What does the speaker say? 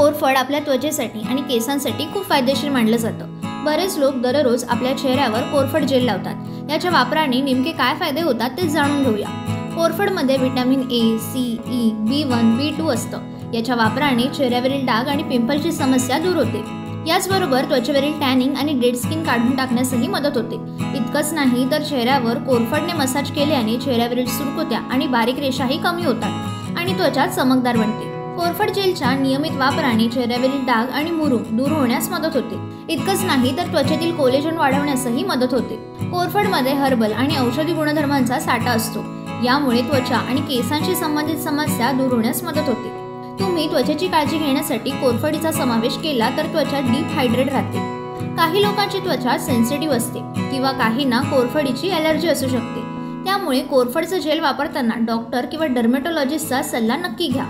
कोरफड आपल्या त्वचेसाठी आणि केसांसाठी खूप फायदेशीर मानलं जातं। बरेच लोक दररोज आपल्या चेहऱ्यावर कोरफड जेल लावतात। याच्या वापराने नेमके काय फायदे होतात ते जाणून घेऊया। कोरफडमध्ये vitamin A, C, E, B1, B2 असतं। याच्या वापराने चेहऱ्यावरील डाग आणि पिंपलची समस्या दूर होते। याचबरोबर त्वचेवरील टॅनिंग आणि डेड स्किन काढून टाकण्यासही मदत होते। इतकंच नाही तर चेहऱ्यावर कोरफडने मसाज केल्याने चेहऱ्यावरील सुरकुत्या आणि बारीक रेषाही कमी होतात आणि त्वचा चमकदार बनते। कोरफड जेलच्या नियमित वापराने चेहऱ्यावरील डाग आणि मुरूम दूर होण्यास मदत होते। इतकंच नाही तर त्वचेतील कोलेजन वाढवण्यासही मदत होते। कोरफडमध्ये हर्बल आणि औषधी गुणधर्मांचा साठा असतो। यामुळे त्वचा आणि केसांशी संबंधित समस्या दूर होण्यास मदत होते। तुम्ही त्वचेची काळजी घेण्यासाठी कोरफडीचा समावेश केला तर त्वचा डीप हायड्रेट राहते। काही लोकांची त्वचा सेन्सिटिव्ह असते किंवा काहींना कोरफडीची ॲलर्जी असू शकते। त्यामुळे कोरफडचं जेल वापरताना डॉक्टर किंवा डर्मेटोलॉजिस्टचा सल्ला नक्की घ्या।